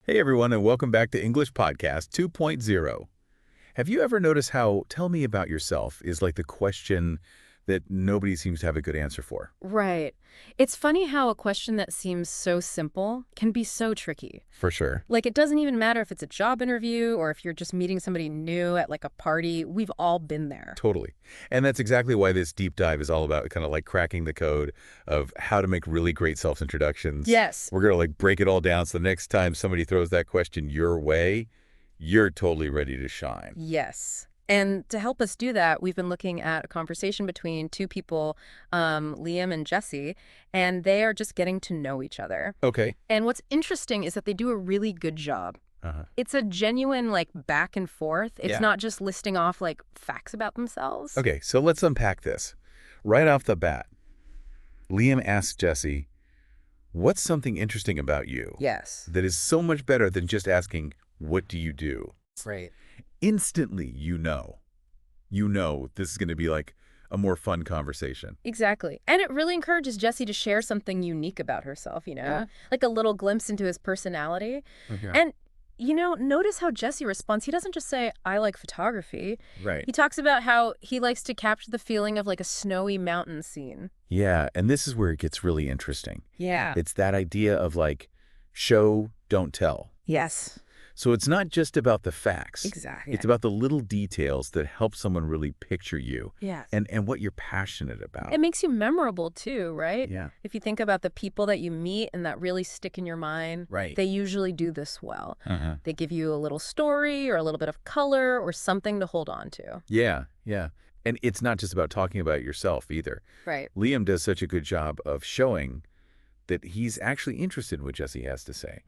Hey everyone, and welcome back to English Podcast 2.0. Have you ever noticed how "tell me about yourself" is like the question that nobody seems to have a good answer for? Right. It's funny how a question that seems so simple can be so tricky. For sure. Like, it doesn't even matter if it's a job interview or if you're just meeting somebody new at like a party. We've all been there. Totally. And that's exactly why this deep dive is all about kind of like cracking the code of how to make really great self-introductions. Yes. We're going to like break it all down so the next time somebody throws that question your way, you're totally ready to shine. Yes. And to help us do that, we've been looking at a conversation between two people, Liam and Jesse, and they are just getting to know each other. Okay. And what's interesting is that they do a really good job. It's a genuine, like, back and forth. It's Yeah. not just listing off, like, facts about themselves. Okay, so let's unpack this. Right off the bat, Liam asks Jesse, "What's something interesting about you?" Yes. That is so much better than just asking, "What do you do?" Right. Instantly, you know this is going to be like a more fun conversation. Exactly. And it really encourages Jesse to share something unique about herself, like a little glimpse into his personality. Okay. And, notice how Jesse responds. He doesn't just say, "I like photography." Right. He talks about how he likes to capture the feeling of like a snowy mountain scene. Yeah, and this is where it gets really interesting. Yeah. It's that idea of like, show, don't tell. Yes. So it's not just about the facts. Exactly. It's about the little details that help someone really picture you Yes. and what you're passionate about. It makes you memorable too, right? Yeah. If you think about the people that you meet and that really stick in your mind, Right. they usually do this well. Uh-huh. They give you a little story or a little bit of color or something to hold on to. Yeah, yeah. And it's not just about talking about yourself either. Right. Liam does such a good job of showing that he's actually interested in what Jesse has to say.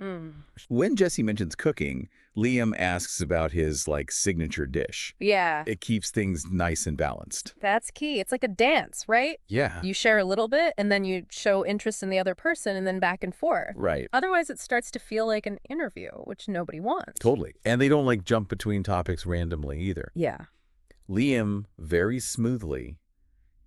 When Jesse mentions cooking, Liam asks about his like signature dish. Yeah. It keeps things nice and balanced. That's key. It's like a dance, right? Yeah. You share a little bit and then you show interest in the other person and then back and forth. Right. Otherwise, it starts to feel like an interview, which nobody wants. Totally. And they don't like jump between topics randomly either. Yeah. Liam very smoothly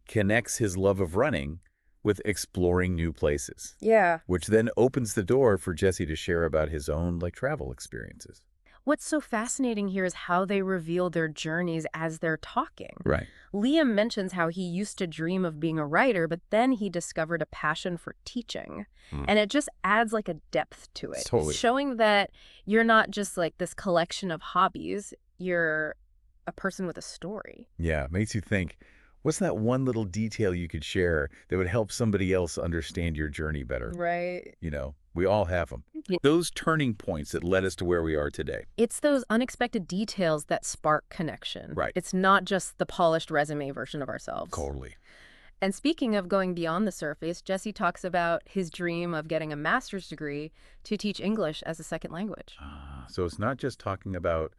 connects his love of running with exploring new places, Yeah. which then opens the door for Jesse to share about his own like travel experiences. What's so fascinating here is how they reveal their journeys as they're talking. Right. Liam mentions how he used to dream of being a writer, but then he discovered a passion for teaching. And it just adds like a depth to it. Totally. Showing that you're not just like this collection of hobbies, you're a person with a story. Yeah, it makes you think, what's that one little detail you could share that would help somebody else understand your journey better? Right. We all have them. Yeah. Those turning points that led us to where we are today. It's those unexpected details that spark connection. Right. It's not just the polished resume version of ourselves. Totally. And speaking of going beyond the surface, Jesse talks about his dream of getting a master's degree to teach English as a second language. So it's not just talking about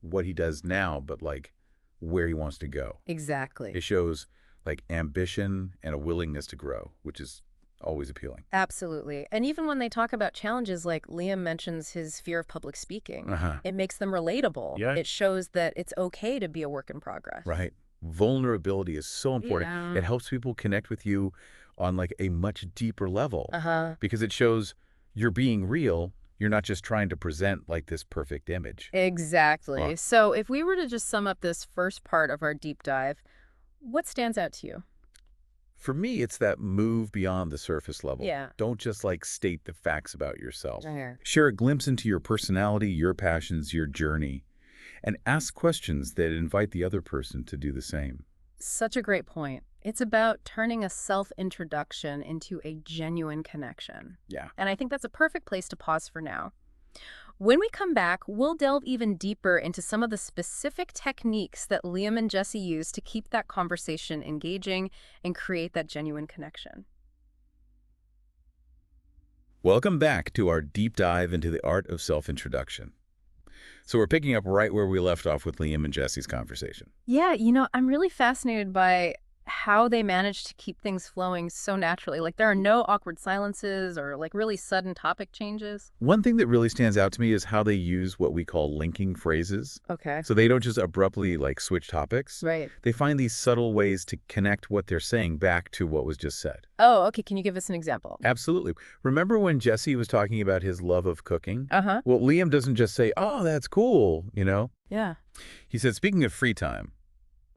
what he does now, but like where he wants to go. Exactly. It shows like ambition and a willingness to grow, which is always appealing. Absolutely. And even when they talk about challenges, like Liam mentions his fear of public speaking, it makes them relatable. Yeah. It shows that it's okay to be a work in progress. Right. Vulnerability is so important. Yeah. It helps people connect with you on like a much deeper level Uh-huh. because it shows you're being real. You're not just trying to present like this perfect image. Exactly. Wow. So if we were to just sum up this first part of our deep dive, what stands out to you? For me, it's that move beyond the surface level. Yeah. Don't just like state the facts about yourself. Sure. Share a glimpse into your personality, your passions, your journey, and ask questions that invite the other person to do the same. Such a great point. It's about turning a self-introduction into a genuine connection. Yeah. And I think that's a perfect place to pause for now. When we come back, we'll delve even deeper into some of the specific techniques that Liam and Jesse use to keep that conversation engaging and create that genuine connection. Welcome back to our deep dive into the art of self-introduction. So we're picking up right where we left off with Liam and Jesse's conversation. Yeah, I'm really fascinated by how they manage to keep things flowing so naturally. Like there are no awkward silences or like really sudden topic changes. One thing that really stands out to me is how they use what we call linking phrases. Okay. So they don't just abruptly switch topics. Right. They find these subtle ways to connect what they're saying back to what was just said. Oh, okay. Can you give us an example? Absolutely. Remember when Jesse was talking about his love of cooking? Uh-huh. Well, Liam doesn't just say, "Oh, that's cool." Yeah. He said, "Speaking of free time,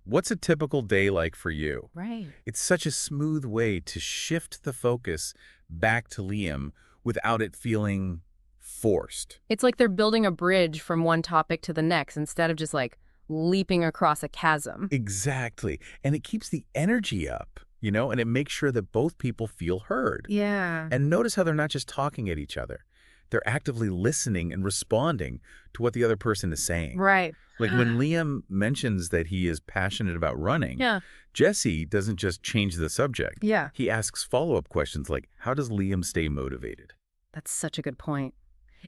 what's a typical day like for you?" Right. It's such a smooth way to shift the focus back to Liam without it feeling forced. It's like they're building a bridge from one topic to the next instead of just like leaping across a chasm. Exactly. And it keeps the energy up, and it makes sure that both people feel heard. Yeah. And notice how they're not just talking at each other. They're actively listening and responding to what the other person is saying. Right. Like when Liam mentions that he is passionate about running, Yeah. Jesse doesn't just change the subject. Yeah. He asks follow-up questions like, how does Liam stay motivated? That's such a good point.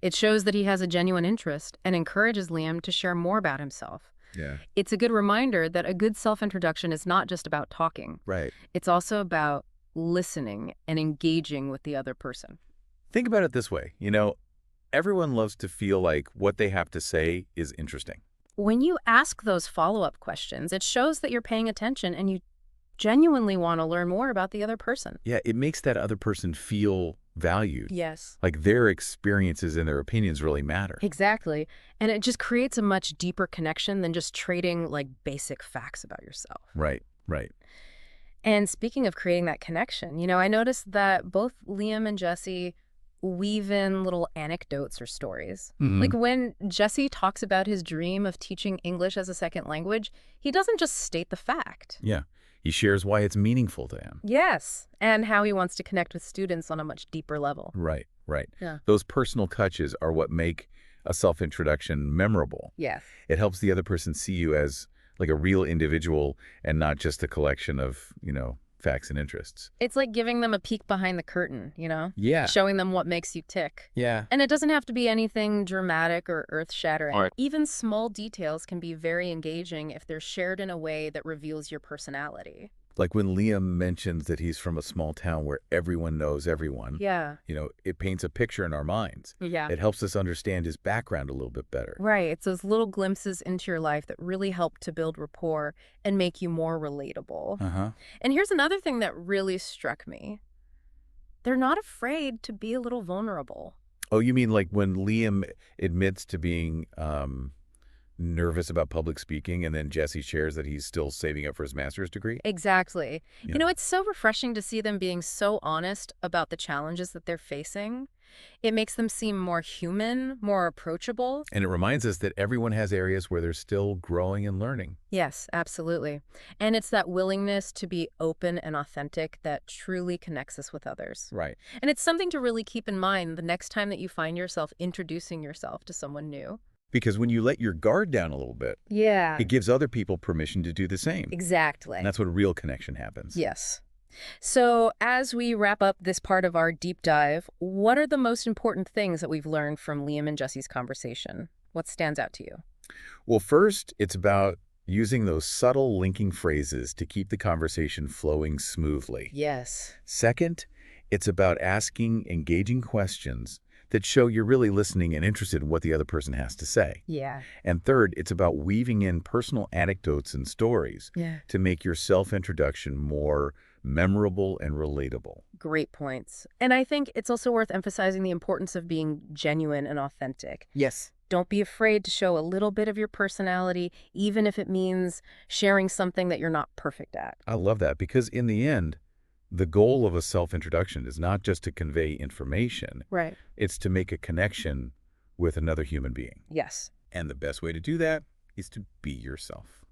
It shows that he has a genuine interest and encourages Liam to share more about himself. Yeah. It's a good reminder that a good self-introduction is not just about talking. Right. It's also about listening and engaging with the other person. Think about it this way. Everyone loves to feel like what they have to say is interesting. When you ask those follow-up questions, it shows that you're paying attention and you genuinely want to learn more about the other person. Yeah, it makes that other person feel valued. Yes. Like their experiences and their opinions really matter. Exactly. And it just creates a much deeper connection than just trading like basic facts about yourself. Right, right. And speaking of creating that connection, I noticed that both Liam and Jesse weave in little anecdotes or stories. Mhm. Like when Jesse talks about his dream of teaching English as a second language, he doesn't just state the fact. Yeah. He shares why it's meaningful to him. Yes, and how he wants to connect with students on a much deeper level. Right, right. Yeah. Those personal touches are what make a self-introduction memorable. Yes. It helps the other person see you as like a real individual and not just a collection of, facts and interests. It's like giving them a peek behind the curtain, Yeah. showing them what makes you tick. Yeah. And it doesn't have to be anything dramatic or earth-shattering. All right. Even small details can be very engaging if they're shared in a way that reveals your personality. Like when Liam mentions that he's from a small town where everyone knows everyone. Yeah. It paints a picture in our minds. Yeah. It helps us understand his background a little bit better. Right. It's those little glimpses into your life that really help to build rapport and make you more relatable. Uh-huh. And here's another thing that really struck me. They're not afraid to be a little vulnerable. Oh, you mean like when Liam admits to being nervous about public speaking and then Jesse shares that he's still saving up for his master's degree? Exactly. Yeah. It's so refreshing to see them being so honest about the challenges that they're facing. It makes them seem more human, more approachable. And it reminds us that everyone has areas where they're still growing and learning. Yes, absolutely. And it's that willingness to be open and authentic that truly connects us with others. Right. And it's something to really keep in mind the next time that you find yourself introducing yourself to someone new. Because when you let your guard down a little bit, Yeah. it gives other people permission to do the same. Exactly. And that's when real connection happens. Yes. So as we wrap up this part of our deep dive, what are the most important things that we've learned from Liam and Jesse's conversation? What stands out to you? Well, first, it's about using those subtle linking phrases to keep the conversation flowing smoothly. Yes. Second, it's about asking engaging questions that show you're really listening and interested in what the other person has to say. Yeah. And third, it's about weaving in personal anecdotes and stories Yeah. to make your self-introduction more memorable and relatable. Great points. And I think it's also worth emphasizing the importance of being genuine and authentic. Yes. Don't be afraid to show a little bit of your personality, even if it means sharing something that you're not perfect at. I love that because in the end, the goal of a self-introduction is not just to convey information. Right. It's to make a connection with another human being. Yes. And the best way to do that is to be yourself.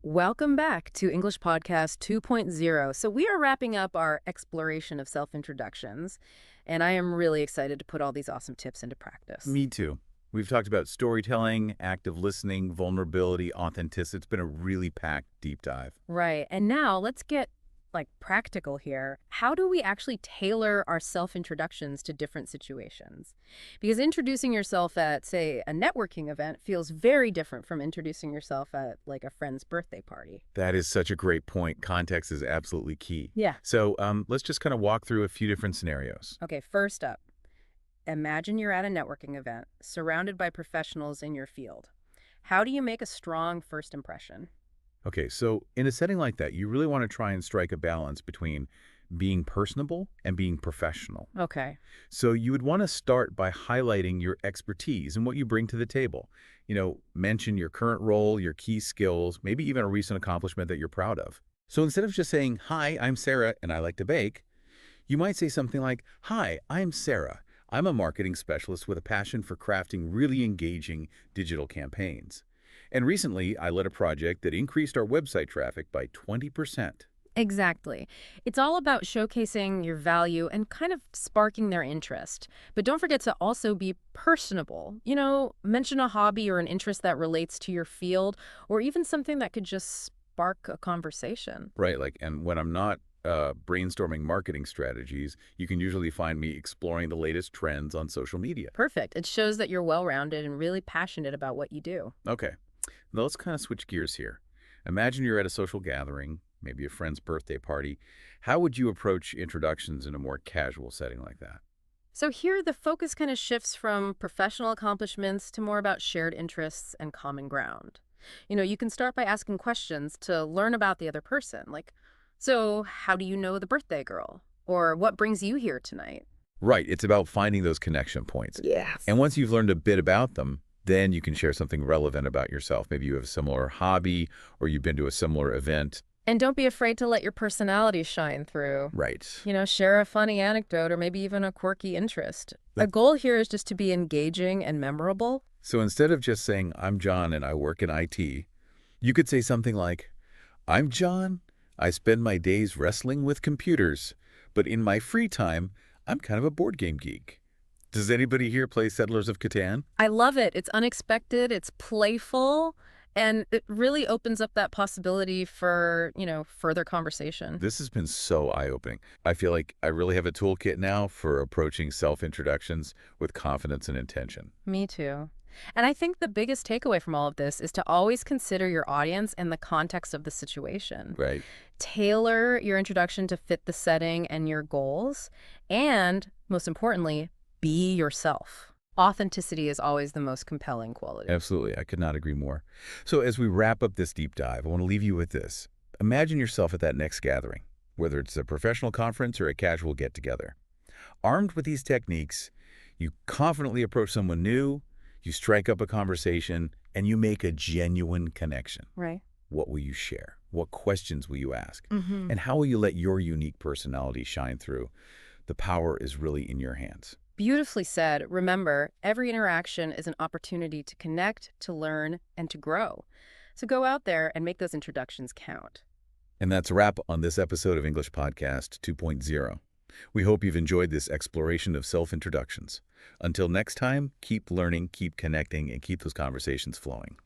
Welcome back to English Podcast 2.0. So we are wrapping up our exploration of self-introductions, and I am really excited to put all these awesome tips into practice. Me too. We've talked about storytelling, active listening, vulnerability, authenticity. It's been a really packed deep dive. Right. And now let's get like practical here. How do we actually tailor our self-introductions to different situations? Because introducing yourself at, say, a networking event feels very different from introducing yourself at like a friend's birthday party. That is such a great point. Context is absolutely key. Yeah. So let's just kind of walk through a few different scenarios. Okay, first up, imagine you're at a networking event, surrounded by professionals in your field. How do you make a strong first impression? Okay, so in a setting like that, you really want to try and strike a balance between being personable and being professional. Okay. So you would want to start by highlighting your expertise and what you bring to the table. Mention your current role, your key skills, maybe even a recent accomplishment that you're proud of. So instead of just saying, "Hi, I'm Sarah and I like to bake," you might say something like, "Hi, I'm Sarah. I'm a marketing specialist with a passion for crafting really engaging digital campaigns. And recently, I led a project that increased our website traffic by 20%. Exactly. It's all about showcasing your value and kind of sparking their interest. But don't forget to also be personable. Mention a hobby or an interest that relates to your field, or even something that could just spark a conversation. Right, and when I'm not brainstorming marketing strategies, you can usually find me exploring the latest trends on social media. Perfect. It shows that you're well-rounded and really passionate about what you do. Okay, now let's kind of switch gears here. Imagine you're at a social gathering, maybe a friend's birthday party. How would you approach introductions in a more casual setting like that? So here, the focus kind of shifts from professional accomplishments to more about shared interests and common ground. You can start by asking questions to learn about the other person, like, so how do you know the birthday girl? Or what brings you here tonight? Right, it's about finding those connection points. Yes. And once you've learned a bit about them, then you can share something relevant about yourself. Maybe you have a similar hobby or you've been to a similar event. And don't be afraid to let your personality shine through. Right. Share a funny anecdote or maybe even a quirky interest. A goal here is just to be engaging and memorable. So instead of just saying, "I'm John and I work in IT," you could say something like, "I'm John. I spend my days wrestling with computers, but in my free time, I'm kind of a board game geek." Does anybody here play Settlers of Catan? I love it. It's unexpected, it's playful, and it really opens up that possibility for, further conversation. This has been so eye-opening. I feel like I really have a toolkit now for approaching self-introductions with confidence and intention. Me too. And I think the biggest takeaway from all of this is to always consider your audience and the context of the situation. Right. Tailor your introduction to fit the setting and your goals, and most importantly, be yourself. Authenticity is always the most compelling quality. Absolutely. I could not agree more. So as we wrap up this deep dive, I want to leave you with this. Imagine yourself at that next gathering, whether it's a professional conference or a casual get-together. Armed with these techniques, you confidently approach someone new, you strike up a conversation, and you make a genuine connection. Right. What will you share? What questions will you ask? Mm-hmm. And how will you let your unique personality shine through? The power is really in your hands. Beautifully said. Remember, every interaction is an opportunity to connect, to learn, and to grow. So go out there and make those introductions count. And that's a wrap on this episode of English Podcast 2.0. We hope you've enjoyed this exploration of self-introductions. Until next time, keep learning, keep connecting, and keep those conversations flowing.